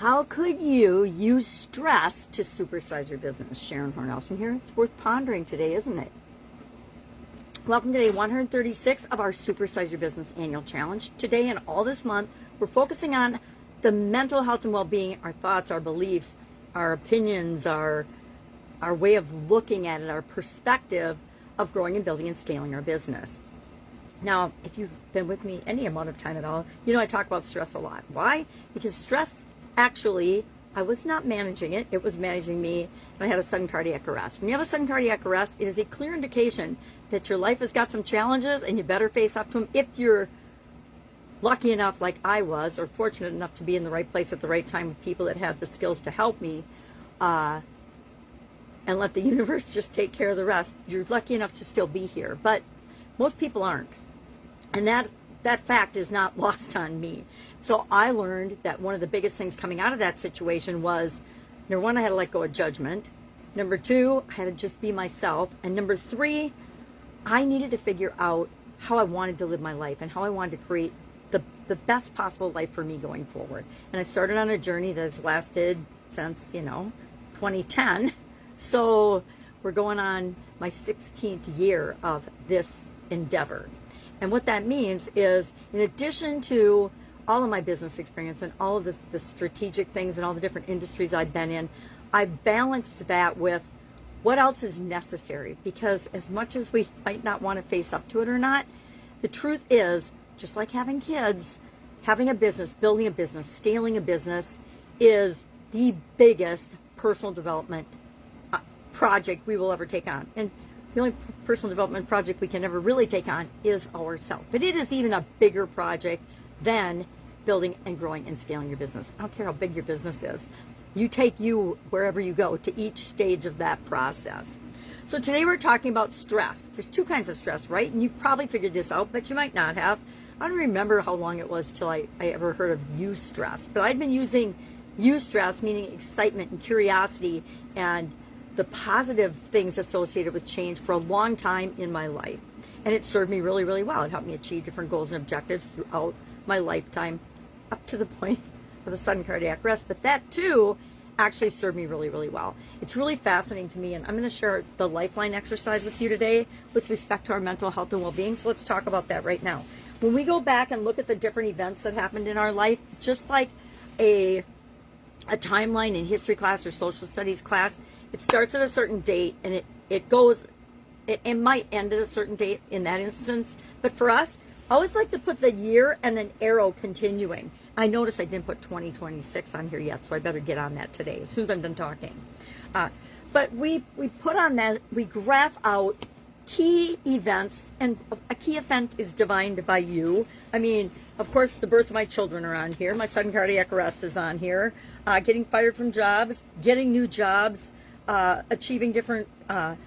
How could you use stress to supersize your business? Sharon Horne-Ellstrom here. It's worth pondering today, isn't it? Welcome to day 136 of our Supersize Your Business Annual Challenge. Today and all this month, we're focusing on the mental health and well-being, our thoughts, our beliefs, our opinions, our way of looking at it, our perspective of growing and building and scaling our business. Now, if you've been with me any amount of time at all, you know I talk about stress a lot. Why? Because stress, actually, I was not managing it. It was managing me, and I had a sudden cardiac arrest. When you have a sudden cardiac arrest, it is a clear indication that your life has got some challenges, and you better face up to them if you're lucky enough, like I was, or fortunate enough to be in the right place at the right time with people that had the skills to help me, and let the universe just take care of the rest. You're lucky enough to still be here, but most people aren't. And that fact is not lost on me. So I learned that one of the biggest things coming out of that situation was, number one, I had to let go of judgment. Number two, I had to just be myself. And number three, I needed to figure out how I wanted to live my life and how I wanted to create the best possible life for me going forward. And I started on a journey that's lasted since, 2010. So we're going on my 16th year of this endeavor. And what that means is, in addition to all of my business experience and all of the strategic things and all the different industries I've been in, I've balanced that with what else is necessary. Because as much as we might not want to face up to it or not, the truth is, just like having kids, having a business, building a business, scaling a business is the biggest personal development project we will ever take on. And the only personal development project we can ever really take on is ourselves. But it is even a bigger project than building and growing and scaling your business. I don't care how big your business is. You take you wherever you go to each stage of that process. So today we're talking about stress. There's two kinds of stress, right? And you've probably figured this out, but you might not have. I don't remember how long it was till I ever heard of eustress. But I'd been using eustress, meaning excitement and curiosity and the positive things associated with change, for a long time in my life. And it served me really, really well. It helped me achieve different goals and objectives throughout my lifetime, up to the point of a sudden cardiac arrest. But that too actually served me really, really well. It's really fascinating to me, and I'm going to share the lifeline exercise with you today with respect to our mental health and well-being. So let's talk about that right now. When we go back and look at the different events that happened in our life, just like a timeline in history class or social studies class, it starts at a certain date and it might end at a certain date in that instance. But for us, I always like to put the year and an arrow continuing. I noticed I didn't put 2026 on here yet, so I better get on that today as soon as I'm done talking. But we put on that, we graph out key events, and a key event is defined by you. I mean, of course, the birth of my children are on here. My sudden cardiac arrest is on here. Getting fired from jobs, getting new jobs, achieving different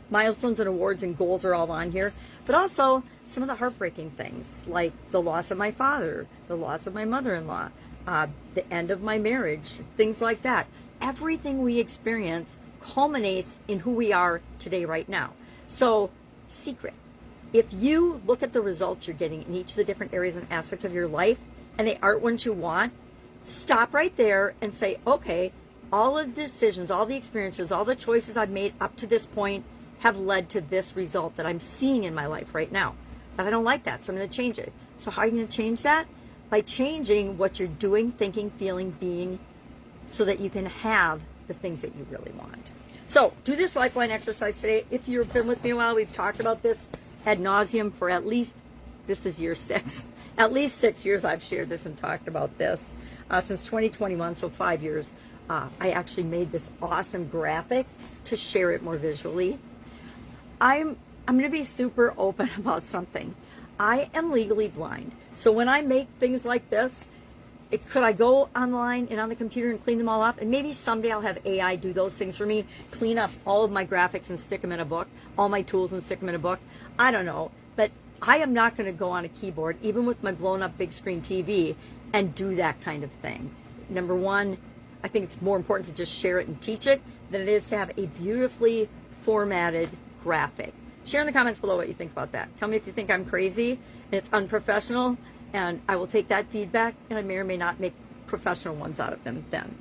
milestones and awards and goals are all on here. But also some of the heartbreaking things, like the loss of my father, the loss of my mother-in-law, the end of my marriage, things like that. Everything we experience culminates in who we are today, right now. So, secret. If you look at the results you're getting in each of the different areas and aspects of your life, and they aren't what you want, stop right there and say, okay, all of the decisions, all the experiences, all the choices I've made up to this point have led to this result that I'm seeing in my life right now. But I don't like that, so I'm going to change it. So how are you going to change that? By changing what you're doing, thinking, feeling, being, so that you can have the things that you really want. So do this lifeline exercise today. If you've been with me a while, we've talked about this ad nauseum for at least, this is year 6. At least 6 years I've shared this and talked about this. Since 2021, so 5 years. I actually made this awesome graphic to share it more visually. I'm going to be super open about something. I am legally blind. So when I make things like this, could I go online and on the computer and clean them all up? And maybe someday I'll have AI do those things for me, clean up all of my graphics and stick them in a book, all my tools and stick them in a book. I don't know. But I am not going to go on a keyboard, even with my blown up big screen TV, and do that kind of thing. Number one, I think it's more important to just share it and teach it than it is to have a beautifully formatted graphic. Share in the comments below what you think about that. Tell me if you think I'm crazy and it's unprofessional, and I will take that feedback, and I may or may not make professional ones out of them then.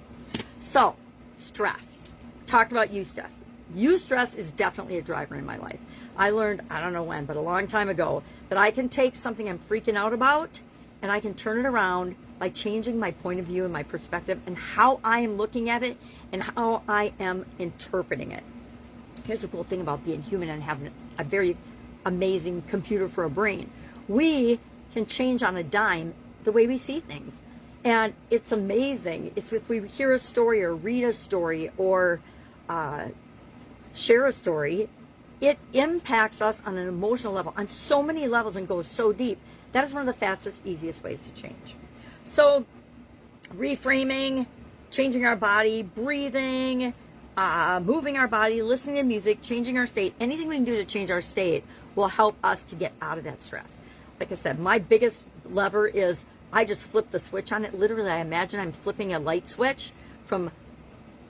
So, stress. Talked about eustress. Eustress is definitely a driver in my life. I learned, I don't know when, but a long time ago, that I can take something I'm freaking out about and I can turn it around by changing my point of view and my perspective and how I am looking at it and how I am interpreting it. Here's the cool thing about being human and having a very amazing computer for a brain. We can change on a dime the way we see things. And it's amazing. It's if we hear a story or read a story or share a story, it impacts us on an emotional level, on so many levels, and goes so deep. That is one of the fastest, easiest ways to change. So, reframing, changing our body, breathing, moving our body, listening to music, changing our state, anything we can do to change our state will help us to get out of that stress. Like I said, my biggest lever is I just flip the switch on it. Literally, I imagine I'm flipping a light switch from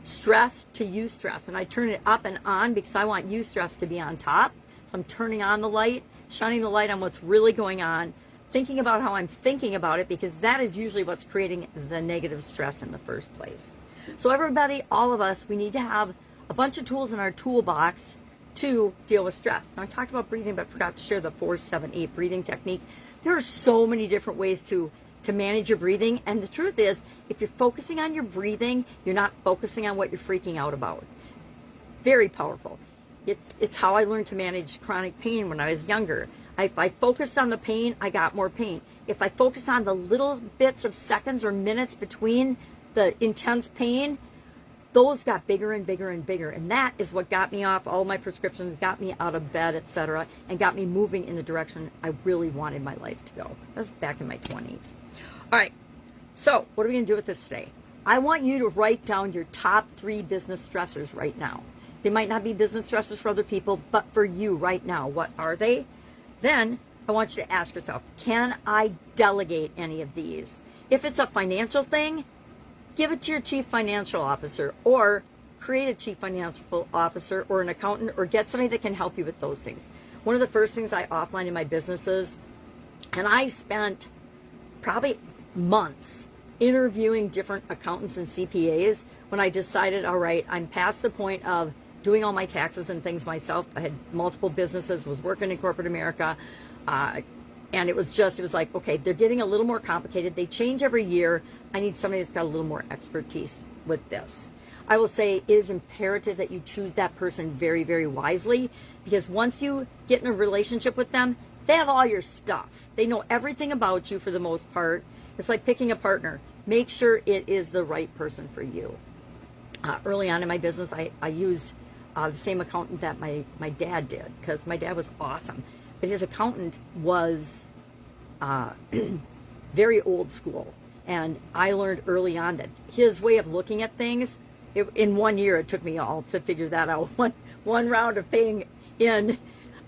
stress to eustress, and I turn it up and on because I want eustress to be on top. So I'm turning on the light, shining the light on what's really going on, thinking about how I'm thinking about it, because that is usually what's creating the negative stress in the first place. So everybody, all of us, we need to have a bunch of tools in our toolbox to deal with stress. Now, I talked about breathing, but forgot to share the 4-7-8 breathing technique. There are so many different ways to manage your breathing, and the truth is, if you're focusing on your breathing, you're not focusing on what you're freaking out about. Very powerful. It's how I learned to manage chronic pain when I was younger. If I focused on the pain, I got more pain. If I focus on the little bits of seconds or minutes between the intense pain, those got bigger and bigger and bigger. And that is what got me off all my prescriptions, got me out of bed, etc., and got me moving in the direction I really wanted my life to go. That was back in my 20s. All right, so what are we going to do with this today? I want you to write down your top 3 business stressors right now. They might not be business stressors for other people, but for you right now, what are they? Then I want you to ask yourself, can I delegate any of these? If it's a financial thing, give it to your chief financial officer, or create a chief financial officer or an accountant, or get somebody that can help you with those things. One of the first things I offline in my businesses, and I spent probably months interviewing different accountants and CPAs when I decided, all right, I'm past the point of doing all my taxes and things myself. I had multiple businesses, was working in corporate America, and it was like, okay, they're getting a little more complicated. They change every year. I need somebody that's got a little more expertise with this. I will say it is imperative that you choose that person very, very wisely, because once you get in a relationship with them, they have all your stuff. They know everything about you for the most part. It's like picking a partner. Make sure it is the right person for you. Early on in my business, I used the same accountant that my dad did, because my dad was awesome. But his accountant was very old school. And I learned early on that his way of looking at things, in 1 year, it took me all to figure that out. One round of paying in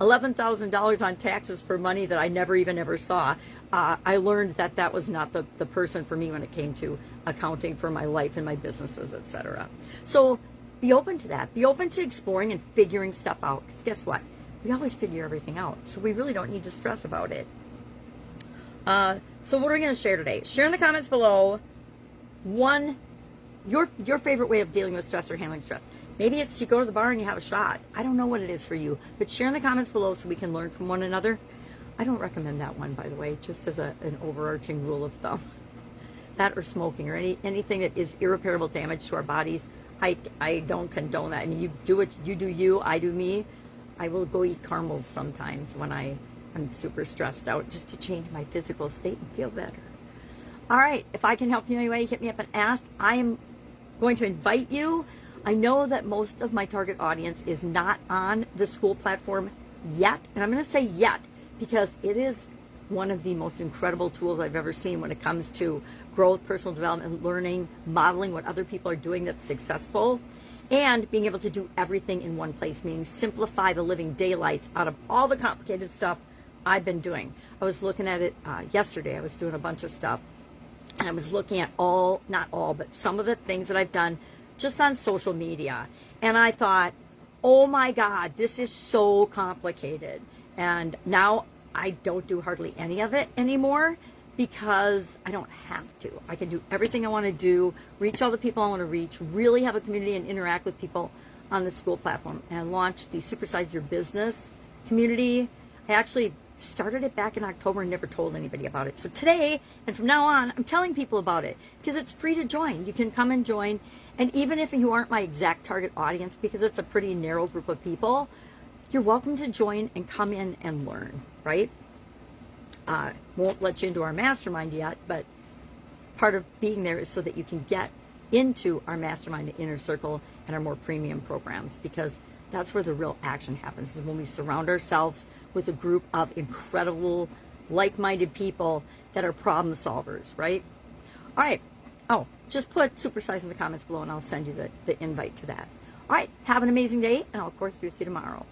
$11,000 on taxes for money that I never even ever saw. I learned that was not the person for me when it came to accounting for my life and my businesses, etc. So be open to that. Be open to exploring and figuring stuff out. Because guess what? We always figure everything out. So we really don't need to stress about it. So what are we going to share today? Share in the comments below your favorite way of dealing with stress or handling stress. Maybe it's you go to the bar and you have a shot. I don't know what it is for you. But share in the comments below so we can learn from one another. I don't recommend that one, by the way, just as an overarching rule of thumb. That or smoking or anything that is irreparable damage to our bodies. I don't condone that. I mean, you do what you do, I do me. I will go eat caramels sometimes when I'm super stressed out, just to change my physical state and feel better. All right, if I can help you in any way, hit me up and ask. I am going to invite you. I know that most of my target audience is not on the school platform yet, and I'm going to say yet because it is one of the most incredible tools I've ever seen when it comes to growth, personal development, learning, modeling what other people are doing that's successful, and being able to do everything in one place, meaning simplify the living daylights out of all the complicated stuff I've been doing. I was looking at it yesterday. I was doing a bunch of stuff, and I was looking at not all, but some of the things that I've done just on social media. And I thought, oh my God, this is so complicated. And now I don't do hardly any of it anymore because I don't have to. I can do everything I want to do, reach all the people I want to reach, really have a community and interact with people on the school platform. And I launched the Supersize Your Business community. I actually started it back in October and never told anybody about it. So today and from now on, I'm telling people about it because it's free to join. You can come and join. And even if you aren't my exact target audience, because it's a pretty narrow group of people, you're welcome to join and come in and learn, right? Won't let you into our mastermind yet, but part of being there is so that you can get into our mastermind inner circle and our more premium programs, because that's where the real action happens, is when we surround ourselves with a group of incredible, like-minded people that are problem solvers, right? All right. Oh, just put Supersize in the comments below and I'll send you the invite to that. All right. Have an amazing day, and I'll, of course, be with you tomorrow.